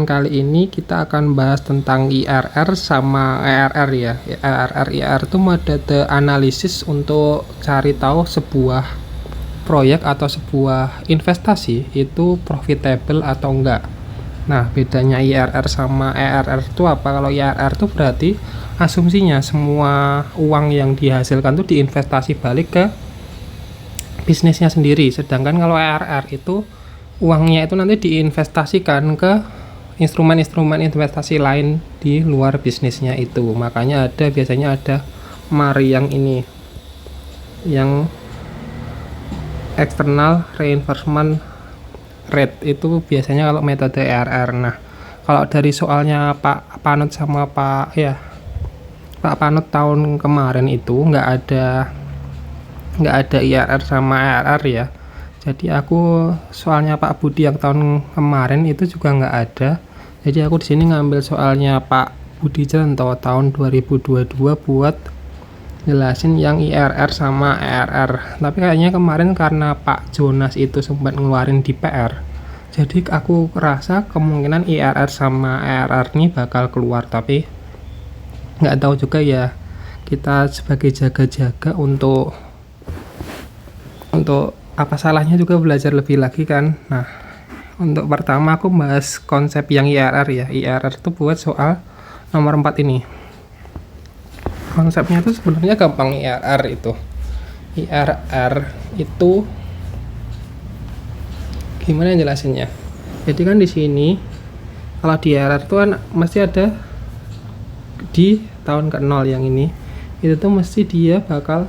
Kali ini kita akan bahas tentang IRR sama ERR ya. IRR itu metode analisis untuk cari tahu sebuah proyek atau sebuah investasi itu profitable atau enggak. Nah, bedanya IRR sama ERR itu apa? Kalau IRR itu berarti asumsinya semua uang yang dihasilkan itu diinvestasi balik ke bisnisnya sendiri. Sedangkan kalau ERR itu uangnya itu nanti diinvestasikan ke instrumen-instrumen investasi lain di luar bisnisnya itu. Makanya biasanya ada MAR yang ini, yang external reinvestment rate, itu biasanya kalau metode ERR. Nah, kalau dari soalnya Pak Panut sama Pak Panut tahun kemarin itu nggak ada IRR sama ERR ya. Jadi aku soalnya Pak Budi yang tahun kemarin itu juga nggak ada. Jadi aku di sini ngambil soalnya Pak Budi Janto tahun 2022 buat jelasin yang IRR sama ERR. Tapi kayaknya kemarin karena Pak Jonas itu sempat ngeluarin di PR, jadi aku rasa kemungkinan IRR sama ERR ini bakal keluar. Tapi nggak tahu juga ya, kita sebagai jaga-jaga untuk apa salahnya juga belajar lebih lagi kan. Nah, untuk pertama aku bahas konsep yang IRR ya. IRR itu buat soal nomor 4 ini. Konsepnya itu sebenarnya gampang. IRR itu gimana jelasinnya? Jadi kan di sini kalau di IRR itu kan mesti ada di tahun ke-0 yang ini, itu tuh mesti dia bakal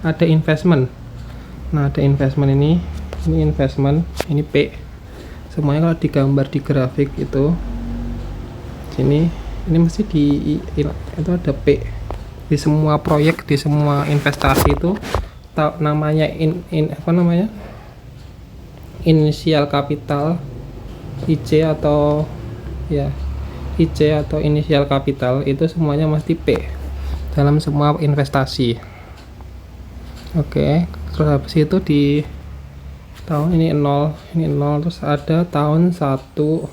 ada investment. Nah, ada investment ini investment, ini P. Semuanya kalau digambar di grafik itu sini, ini mesti itu ada P. Di semua proyek, di semua investasi itu namanya inisial kapital IC atau inisial kapital, itu semuanya mesti P dalam semua investasi. Oke, terus habis itu di tahun ini 0, terus ada tahun 1, 2,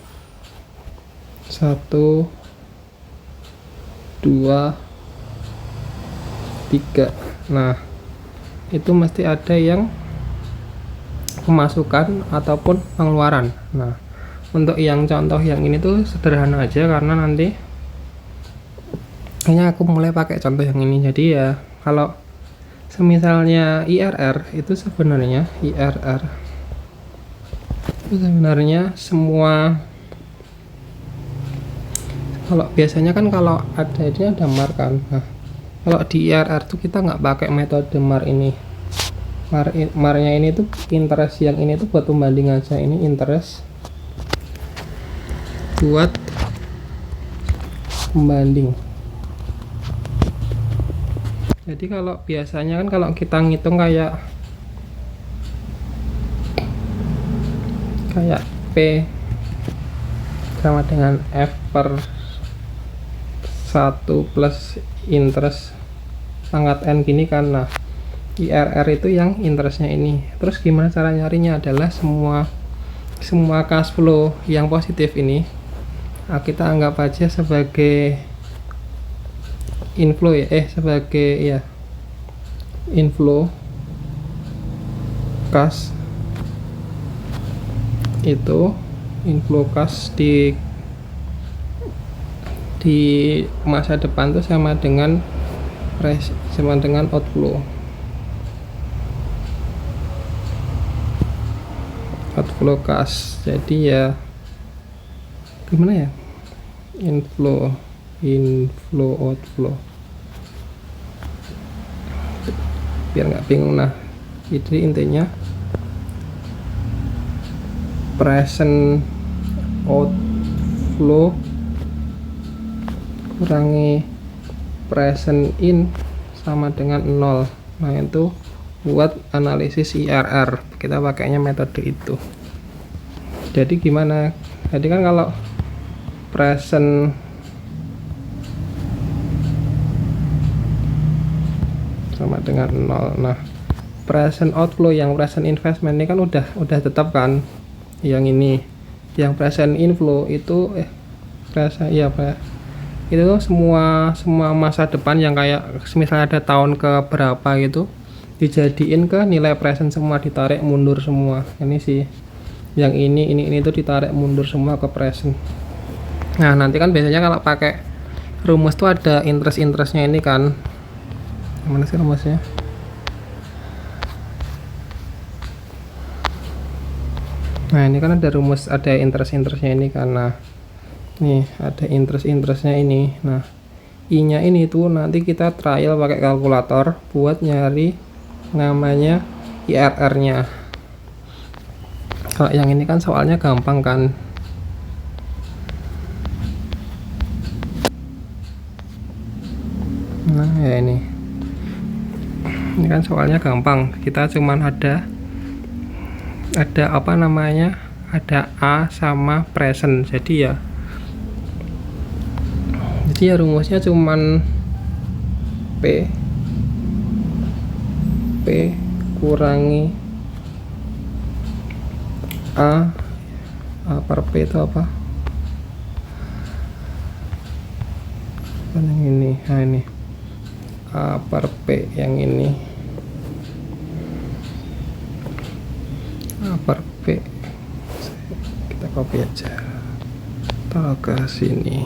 3. Nah, itu mesti ada yang pemasukan ataupun pengeluaran. Nah, untuk yang contoh yang ini tuh sederhana aja karena nanti kayaknya aku mulai pakai contoh yang ini. Jadi ya, kalau semisalnya IRR itu sebenarnya semua, kalau biasanya kan kalau ada ini ada MAR kan. Nah, kalau di IRR tuh kita nggak pakai metode MAR ini. MAR-nya ini tuh interest, yang ini tuh buat pembanding aja. Ini interest buat pembanding. Jadi kalau biasanya kan kalau kita ngitung kayak P sama dengan F per 1 plus interest pangkat N gini kan. Nah, IRR itu yang interestnya ini. Terus gimana cara nyarinya? Adalah semua cash flow yang positif ini, nah, kita anggap aja sebagai inflow ya, inflow cash. Itu inflow cash di masa depan tuh sama dengan outflow cash. Jadi ya gimana ya, inflow outflow biar nggak bingung. Nah, jadi intinya present outflow kurangi present in sama dengan 0. Nah, itu buat analisis IRR kita pakainya metode itu. Jadi gimana? Jadi kan kalau present sama dengan 0. Nah, present outflow yang present investment ini kan udah tetap kan. Yang ini, yang present inflow itu present iya Pak, itu semua semua masa depan yang kayak misalnya ada tahun ke berapa gitu dijadiin ke nilai present semua, ditarik mundur semua. Ini sih yang ini tuh ditarik mundur semua ke present. Nah nanti kan biasanya kalau pakai rumus tuh ada interestnya ini kan, mana sih rumusnya? Nah ini kan ada rumus, ada interestnya ini karena nih ada interestnya ini. Nah I nya ini tuh nanti kita trial pakai kalkulator buat nyari namanya IRR nya. Kalau yang ini kan soalnya gampang kan. Nah ya ini kan soalnya gampang, kita cuman ada apa namanya, ada A sama present, jadi ya rumusnya cuman P kurangi A per P itu apa? Yang ini, nah ini A per P yang ini, A per P kita copy aja, taruh ke sini.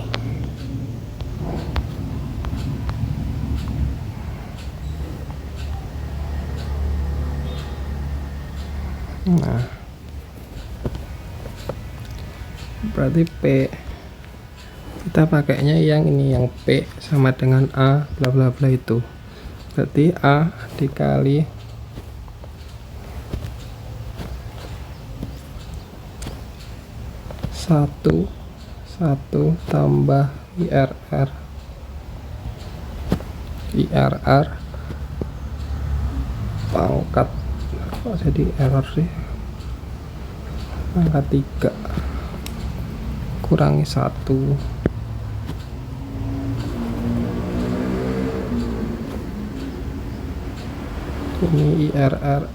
Nah berarti P kita pakainya yang ini, yang P sama dengan A bla bla bla itu, berarti A dikali satu tambah IRR pangkat, kok jadi error sih, pangkat 3 kurangi 1 ini IRR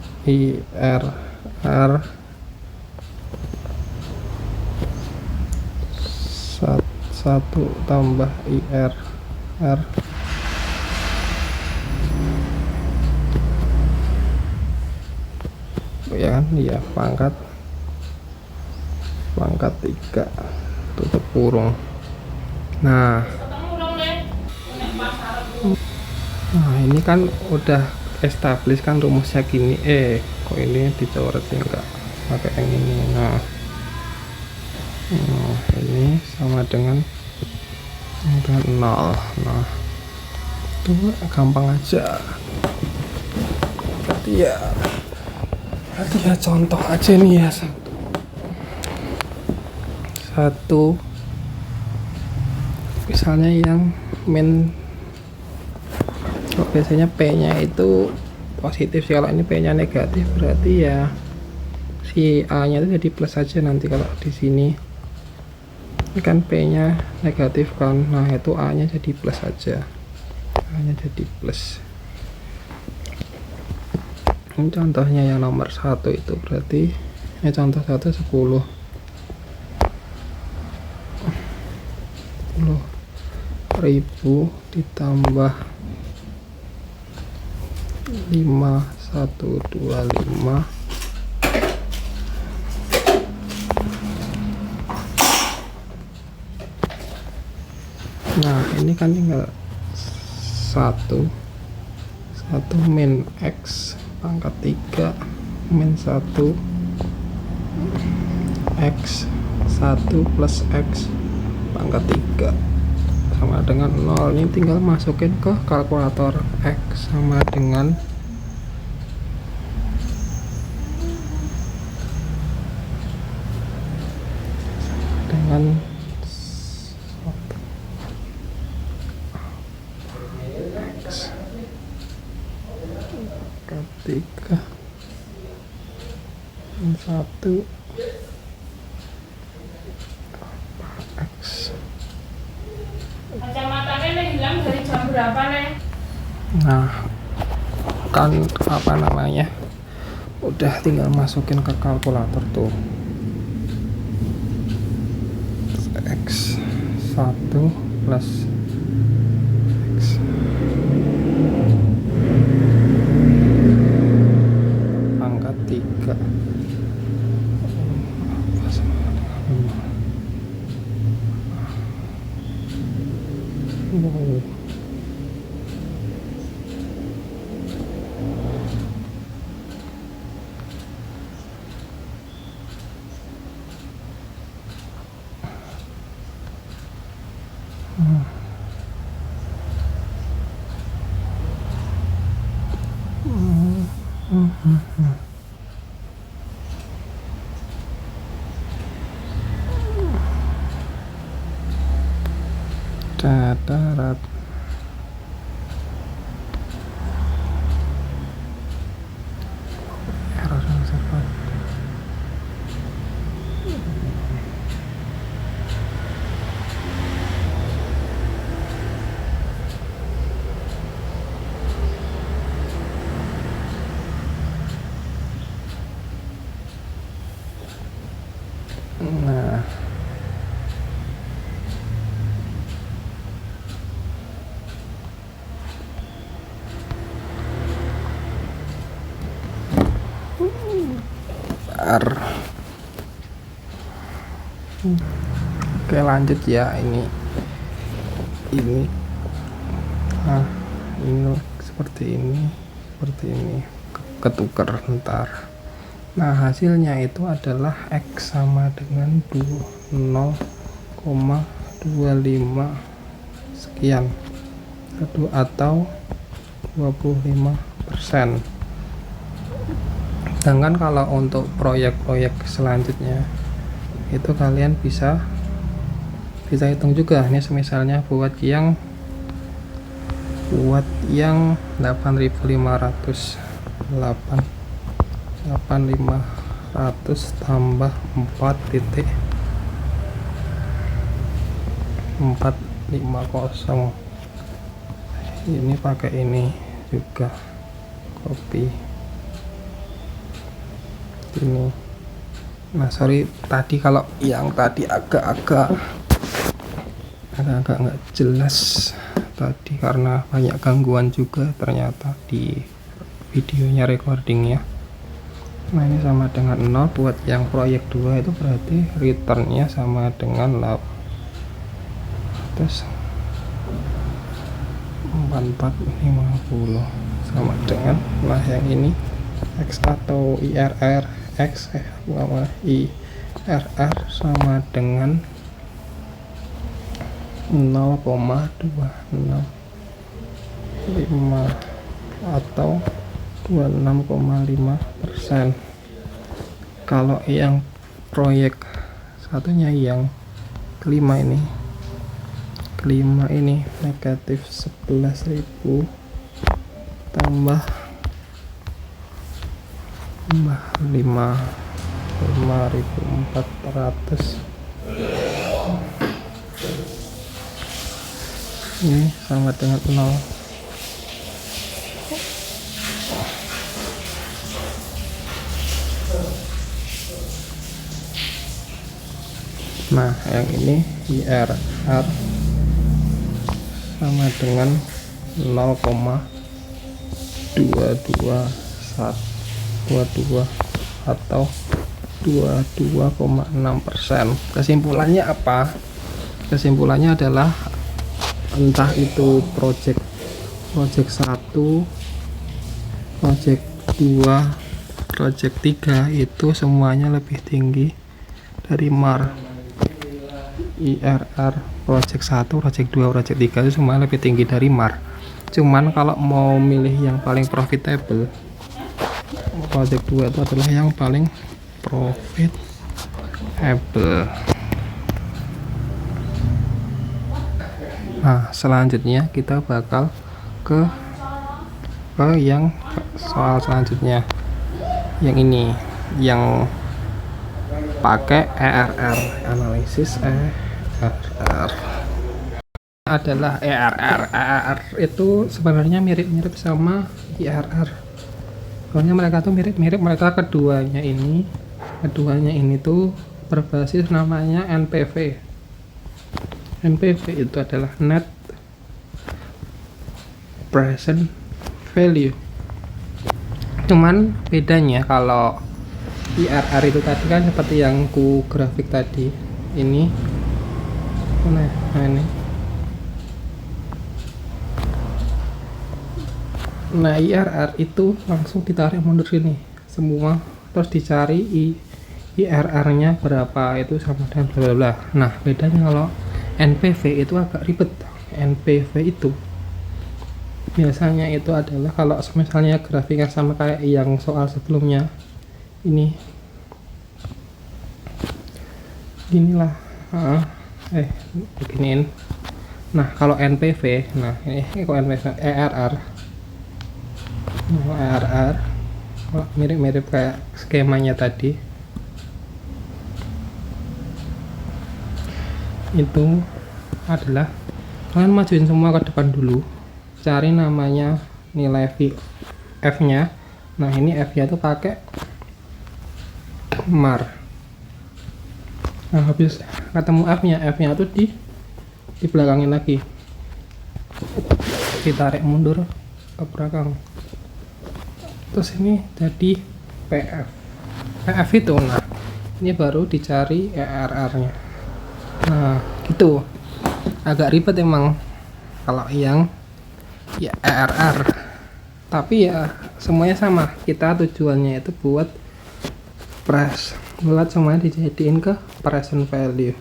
1 tambah IRR ya kan, iya pangkat 3 tutup kurung. Nah ini kan udah establish kan rumusnya gini, kok ini dicoret sih, enggak pakai yang ini. Nah ini sama dengan 0. Nah itu gampang aja, berarti ya contoh aja nih ya, satu misalnya yang biasanya P nya itu positif sih, kalau ini P nya negatif berarti ya si A nya itu jadi plus aja nanti. Kalau di sini ini kan P nya negatif kan, nah itu A nya jadi plus aja, A nya jadi plus. Ini contohnya yang nomor 1 itu, berarti ini contoh 1 10 ribu ditambah 5125 nah ini kan tinggal 1 min X pangkat 3 min 1 X 1 plus X pangkat 3 sama dengan 0. Ini tinggal masukin ke kalkulator. X sama dengan X pangkat 3 min 1 X. Kacamatanya hilang dari jam berapa nih? Nah kan apa namanya, udah tinggal masukin ke kalkulator tuh. X 1 plus X pangkat 3 wow. Darat error yang sempat nah oke lanjut ya, ini nah ini seperti ini ketuker ntar. Nah hasilnya itu adalah X sama dengan 0,25 sekian atau 25%. Sedangkan kalau untuk proyek-proyek selanjutnya itu kalian bisa hitung juga. Ini misalnya buat yang 8.500 tambah 4.450. Ini pakai ini juga, copy ini. Nah sorry tadi kalau yang tadi agak-agak nggak jelas tadi karena banyak gangguan juga ternyata di videonya, recordingnya. Nah ini sama dengan 0 buat yang proyek 2 itu berarti returnnya sama dengan 8, terus 4450 sama dengan, nah yang ini X atau IRR X IRR sama dengan 0,265 atau 26,5%. Kalau yang proyek satunya yang kelima ini negatif 11.000 tambah 5.400, ini sama dengan 0. Nah yang ini IRR sama dengan 0,22 atau 22,6%. Kesimpulannya apa? Kesimpulannya adalah entah itu project 1, project 2, project 3 itu semuanya lebih tinggi dari MAR. IRR project 1, project 2, project 3 itu semuanya lebih tinggi dari MAR. Cuman kalau mau milih yang paling profitable, project 2 itu adalah yang paling profitable. Nah selanjutnya kita bakal ke yang soal selanjutnya, yang ini yang pakai ERR, analisis ERR adalah ERR itu sebenarnya mirip-mirip sama IRR. Soalnya mereka tuh mirip-mirip, mereka keduanya ini tuh berbasis namanya NPV. NPV itu adalah net present value. Cuman bedanya kalau IRR itu tadi kan seperti yang ku grafik tadi, ini nah ini. Nah IRR itu langsung ditarik mundur sini semua, terus dicari IRR nya berapa, itu sama dengan bla bla bla. Nah bedanya kalau NPV itu agak ribet. NPV itu biasanya itu adalah kalau misalnya grafiknya sama kayak yang soal sebelumnya ini, inilah beginiin. Nah kalau NPV, nah ini kok NPV ERR, ERR mirip-mirip kayak skemanya tadi, itu adalah kalian majuin semua ke depan dulu, cari namanya nilai F nya. Nah ini F nya itu pakai MAR. Nah habis ketemu F nya tuh di belakangin lagi, ditarik mundur ke belakang, terus ini jadi PF itu. Nah ini baru dicari ERR nya. Nah gitu, agak ribet emang kalau yang ya ERR, tapi ya semuanya sama, kita tujuannya itu buat buat semuanya dijadiin ke present value,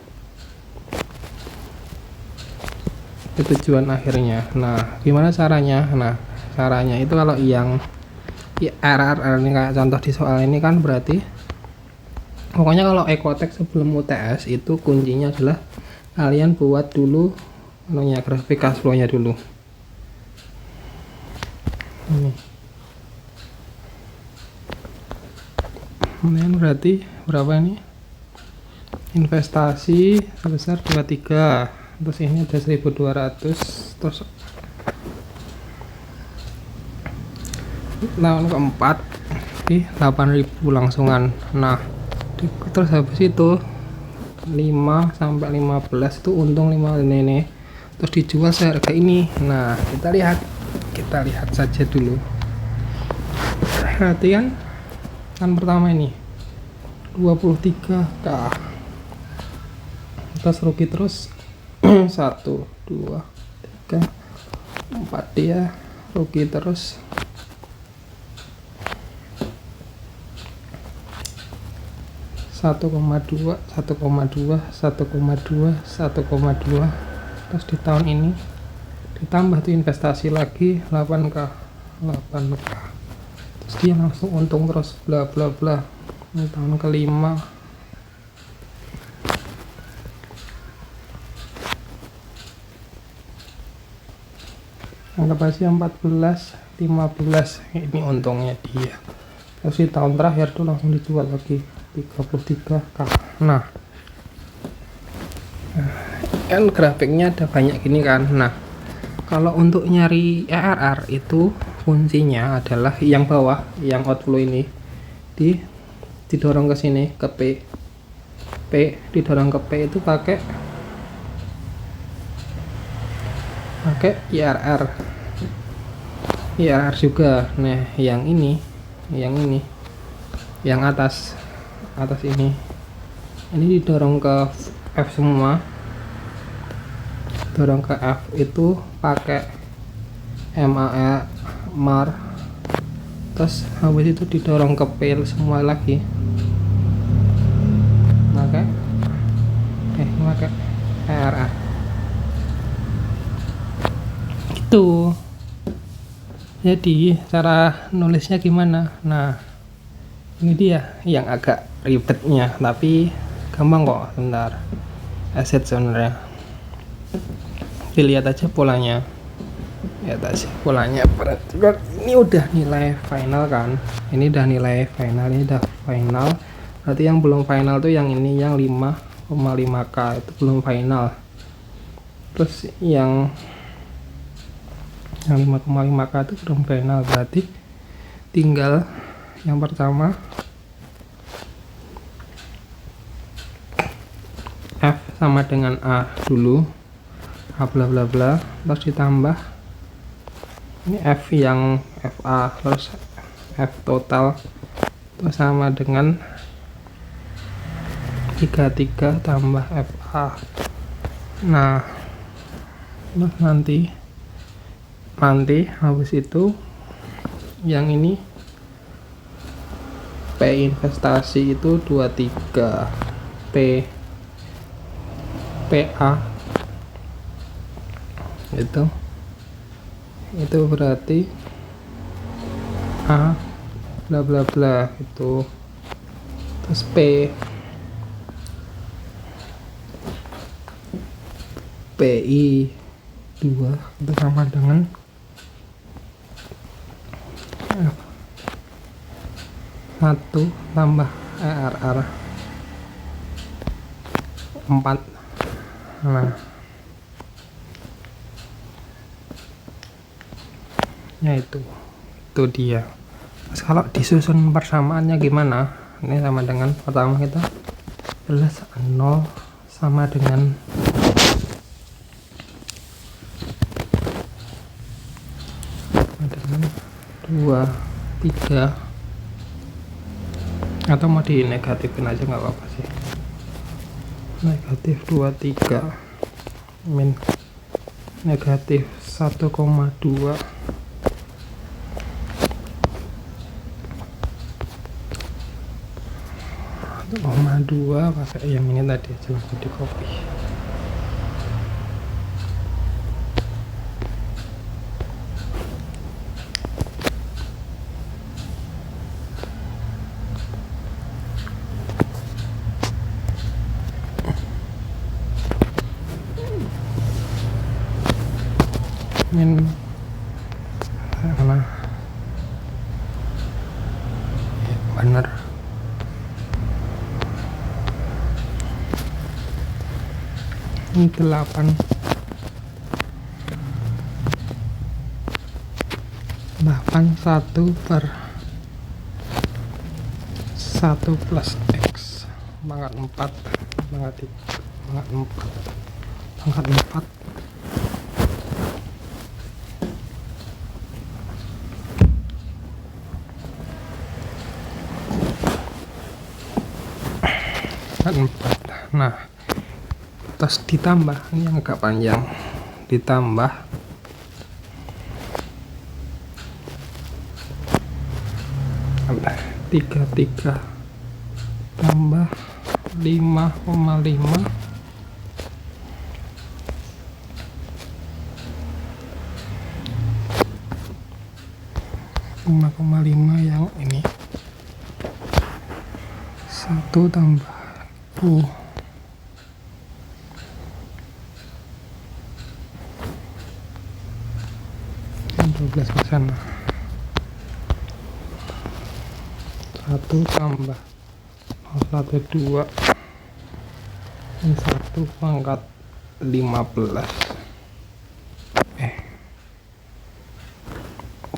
itu tujuan akhirnya. Nah gimana caranya? Nah caranya itu kalau yang ERR ini kayak contoh di soal ini kan, berarti pokoknya kalau ekotek sebelum UTS itu kuncinya adalah kalian buat dulu grafik cash flow nya dulu. Ini kemudian berarti berapa ini, investasi sebesar 23, terus ini ada 1200, terus tahun keempat di 8000 langsungan. Nah terus habis itu 5 sampai 15 itu untung 5 ini, terus dijual seharga ini. Nah kita lihat saja dulu. Perhatikan kan pertama ini 23k, terus rugi terus 1 2 3 4, dia rugi terus 1,2 1,2 1,2 1,2, terus di tahun ini ditambah tuh investasi lagi 8k, terus dia langsung untung terus bla bla bla. Ini tahun kelima, anggap aja 14 15, ini untungnya dia. Terus di tahun terakhir tuh langsung dijual lagi 33k. Nah kan grafiknya ada banyak gini kan. Nah kalau untuk nyari ERR itu kuncinya adalah yang bawah, yang outflow ini didorong ke sini ke P, didorong ke P itu pakai IRR juga. Nah yang ini yang atas ini didorong ke F semua, dorong ke F itu pakai MAR, terus habis itu didorong ke P semua lagi pakai ERR itu. Jadi cara nulisnya gimana? Nah ini dia yang agak ribetnya, tapi gampang kok. Bentar, aset sebenarnya dilihat aja polanya, lihat aja polanya. Berarti ini udah nilai final kan, ini udah nilai final, ini udah final. Berarti yang belum final tuh yang ini, yang 5,5k itu belum final. Terus yang 5,5k itu belum final, berarti tinggal yang pertama F sama dengan A dulu, bla bla bla, terus ditambah ini F yang FA, terus F total itu sama dengan 33 tambah FA. Nah, terus nanti habis itu yang ini P investasi itu 23, PA itu berarti A bla bla bla itu, terus PI 2 itu sama dengan 1 tambah ERR 4. Nah, ya itu dia. Terus kalau disusun persamaannya gimana? Ini sama dengan pertama kita plus 0 sama dengan 2, 3, atau mau di negatifin aja nggak apa-apa sih. Negatif 23 min negatif 1,2 pakai yang ini tadi aja, langsung di copy. Min mana ya, bener ini 8 1 per 1 plus X pangkat 4 pangkat 4 Nah, terus ditambah ini yang agak panjang, ditambah 33 tambah 5,5 yang ini 1 tambah 12 ke sana, 1 tambah 0,12 ini 1 pangkat 15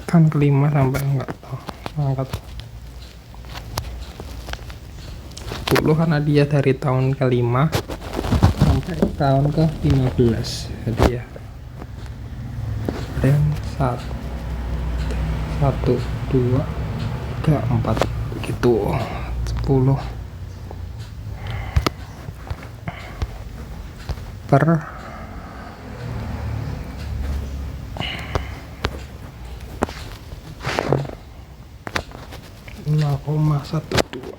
kan kelima sampai enggak tahu pangkat 10 karena dia dari tahun ke-5 sampai tahun ke-15, jadi ya dan 1 2 3 4 gitu 10 per 0,12.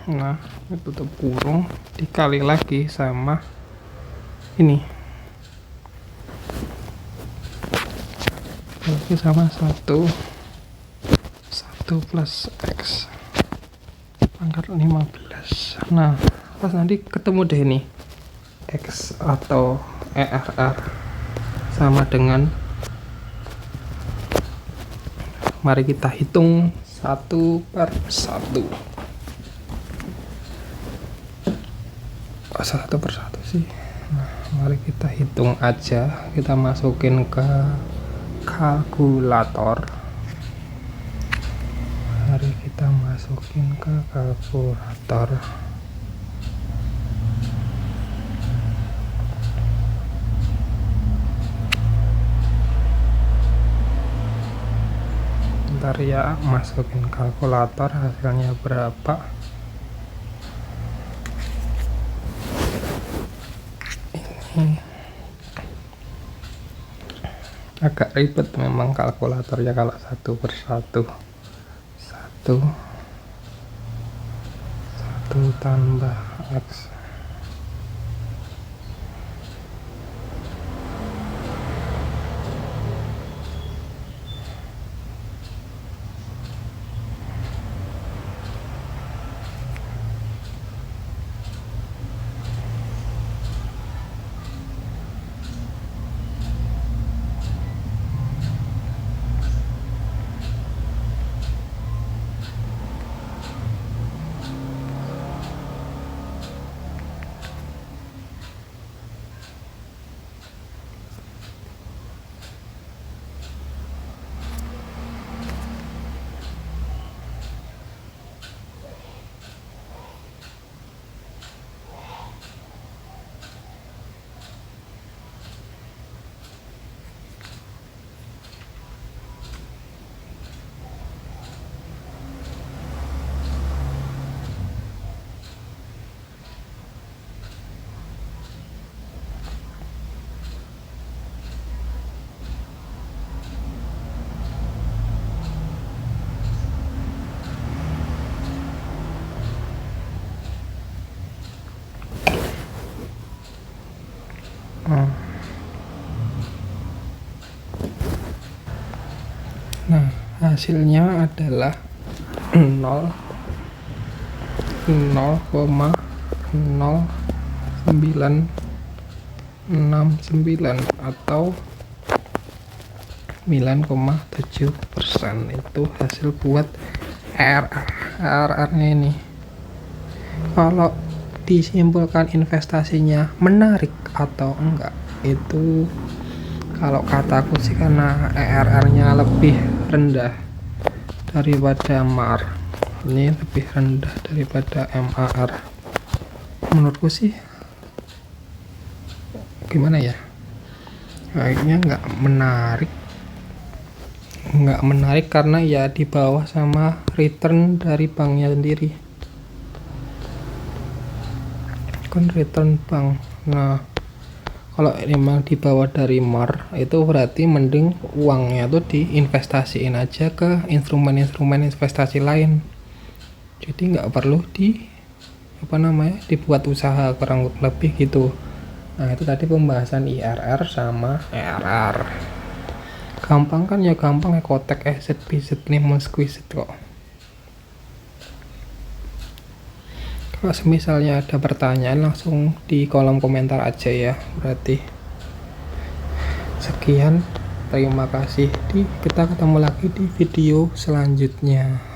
Nah, tutup kurung dikali lagi sama ini lagi sama 1 plus X pangkat 15. Nah, pas nanti ketemu deh ini X atau ERR sama dengan, mari kita hitung 1 per 1. Kok 1 per 1 sih? Nah, mari kita hitung aja, kita masukin ke kalkulator. Mari kita masukin ke kalkulator. Ntar ya masukin kalkulator hasilnya berapa. Ini agak ribet memang kalkulatornya kalau satu persatu. Satu tambah X. Nah, hasilnya adalah 0,0969 atau 9,7%. Itu hasil buat ERR-nya ini. Kalau disimpulkan investasinya menarik atau enggak, itu kalau kataku sih karena ERR-nya lebih rendah daripada MAR. Ini lebih rendah daripada MAR. Menurutku sih gimana ya? Kayaknya nggak menarik karena ya di bawah sama return dari banknya sendiri. Kan return bank. Nah, kalau memang di bawah dari MAR itu berarti mending uangnya tuh diinvestasiin aja ke instrumen-instrumen investasi lain. Jadi nggak perlu dibuat usaha kurang lebih gitu. Nah, itu tadi pembahasan IRR sama ERR. Gampang kan ya, gampang ekotek bizet nih mau squeeze kok. Kalau misalnya ada pertanyaan langsung di kolom komentar aja ya. Berarti sekian, terima kasih. Kita ketemu lagi di video selanjutnya.